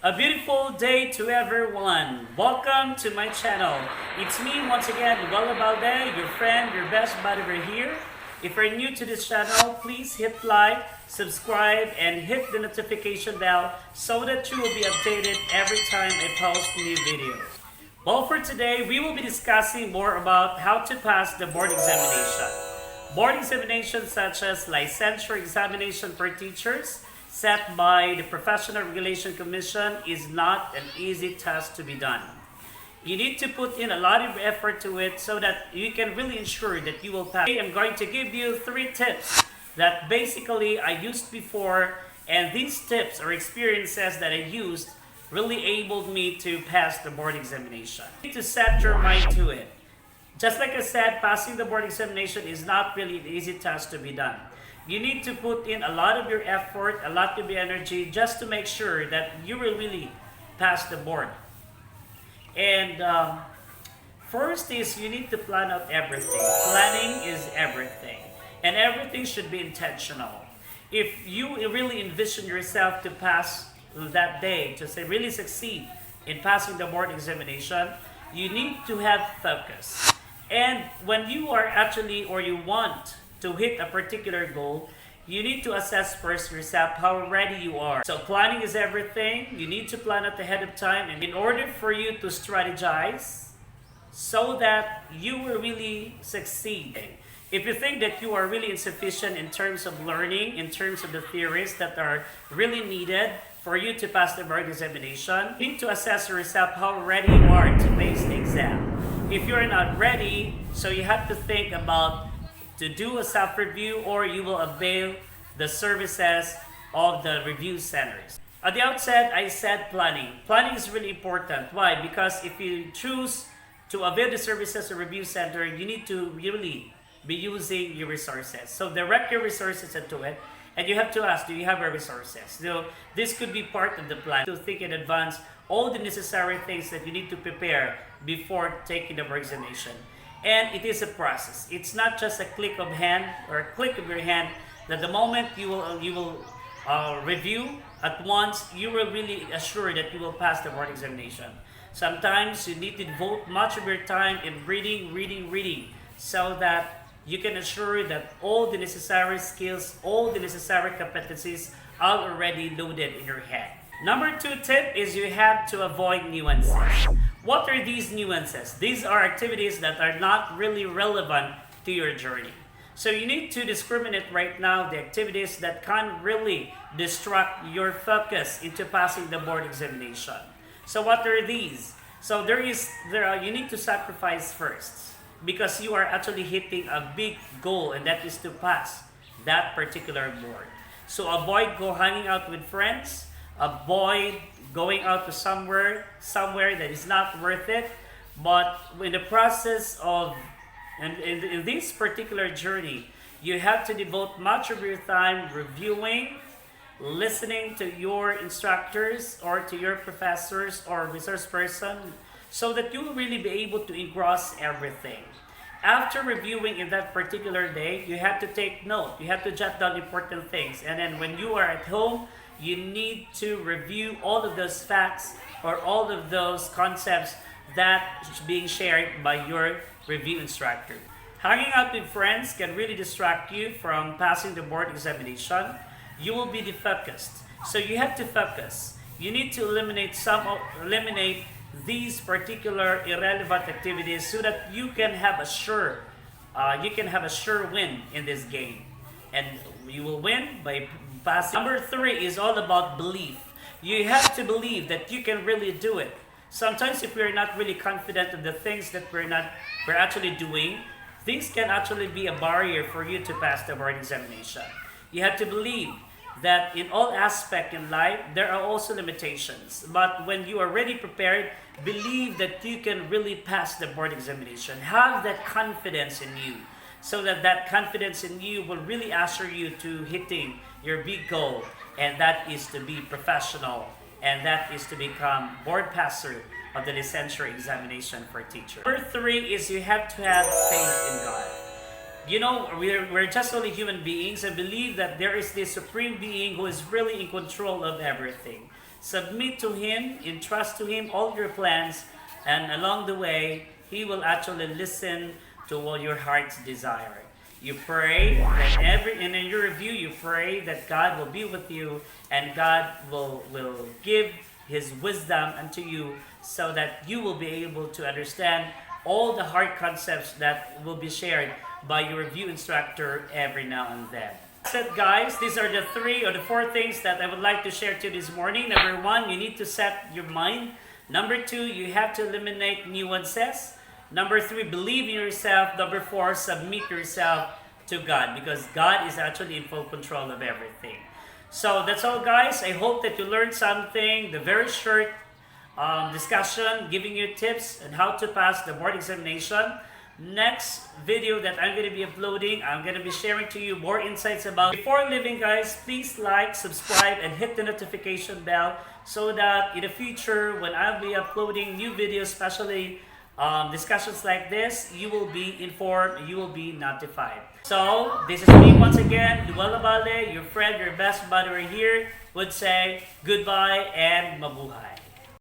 A beautiful day to everyone. Welcome to my channel. It's me once again, Wala Balde, your friend, your best buddy over here. If you're new to this channel, please hit like, subscribe, and hit the notification bell so that you will be updated every time I post new videos. Well, for today, we will be discussing more about how to pass the board examination. Board examinations such as licensure examination for teachers set by the Professional Regulation Commission is not an easy task to be done. You need to put in a lot of effort to it so that you can really ensure that you will pass. I'm going to give you 3 tips that basically I used before, and these tips or experiences that I used really enabled me to pass the board examination. You need to set your mind to it. Just like I said, passing the board examination is not really an easy task to be done. You need to put in a lot of your effort, a lot of your energy just to make sure that you will really pass the board. And first is you need to plan out everything. Planning is everything. And everything should be intentional. If you really envision yourself to pass that day, to say really succeed in passing the board examination, you need to have focus. And when you are actually, or you want to hit a particular goal, you need to assess first yourself how ready you are. So planning is everything. You need to plan it ahead of time, and in order for you to strategize so that you will really succeed. If you think that you are really insufficient in terms of learning, in terms of the theories that are really needed for you to pass the board examination, you need to assess yourself how ready you are to face the exam. If you're not ready, so you have to think about to do a self-review, or you will avail the services of the review centers. At the outset, I said planning. Planning is really important. Why? Because if you choose to avail the services of review center, you need to really be using your resources. So direct your resources into it, and you have to ask, do you have our resources? So this could be part of the plan, to think in advance all the necessary things that you need to prepare before taking the board examination. And it is a process. It's not just a click of hand or a click of your hand that the moment you will review at once, you will really assure that you will pass the board examination. Sometimes you need to devote much of your time in reading, so that you can assure that all the necessary skills, all the necessary competencies are already loaded in your head. Number 2 tip is you have to avoid nuances. What are these nuances? These are activities that are not really relevant to your journey. So you need to discriminate right now the activities that can really distract your focus into passing the board examination. So what are these? So you need to sacrifice first, because you are actually hitting a big goal, and that is to pass that particular board. So avoid hanging out with friends, avoid going out to somewhere that is not worth it. But in the process of, in this particular journey, you have to devote much of your time reviewing, listening to your instructors or to your professors or resource person, so that you will really be able to engross everything. After reviewing in that particular day, you have to take note. You have to jot down important things. And then when you are at home, you need to review all of those facts or all of those concepts that is being shared by your review instructor. Hanging out with friends can really distract you from passing the board examination. You will be defocused. So you have to focus. You need to eliminate these particular irrelevant activities so that you can have a sure win in this game, and you will win by passing. Number 3 is all about belief. You have to believe that you can really do it. Sometimes if we're not really confident of the things that we're actually doing, things can actually be a barrier for you to pass the board examination. You have to believe that in all aspects in life, there are also limitations. But when you are already prepared, believe that you can really pass the board examination. Have that confidence in you, so that confidence in you will really usher you to hitting your big goal, and that is to be professional, and that is to become board passer of the licensure examination for teacher. Number 3 is you have to have faith in God. You know, we're just only human beings, and believe that there is this supreme being who is really in control of everything. submit to Him, entrust to Him all your plans, and along the way, He will actually listen to all your heart's desire. You pray that and in your review, you pray that God will be with you and God will give His wisdom unto you so that you will be able to understand all the hard concepts that will be shared by your review instructor every now and then. That's it, guys. These are the 3 or the 4 things that I would like to share to you this morning. Number 1, you need to set your mind. Number 2, you have to eliminate nuances. Number 3, believe in yourself. Number 4, submit yourself to God, because God is actually in full control of everything. So that's all, guys. I hope that you learned something. The very short discussion, giving you tips on how to pass the board examination. Next video that I'm going to be uploading, I'm going to be sharing to you more insights about. Before leaving, guys, please like, subscribe, and hit the notification bell so that in the future, when I'll be uploading new videos, especially discussions like this, you will be informed, you will be notified. So, this is me once again, Luella Balde, your friend, your best buddy here, would say goodbye and mabuhay.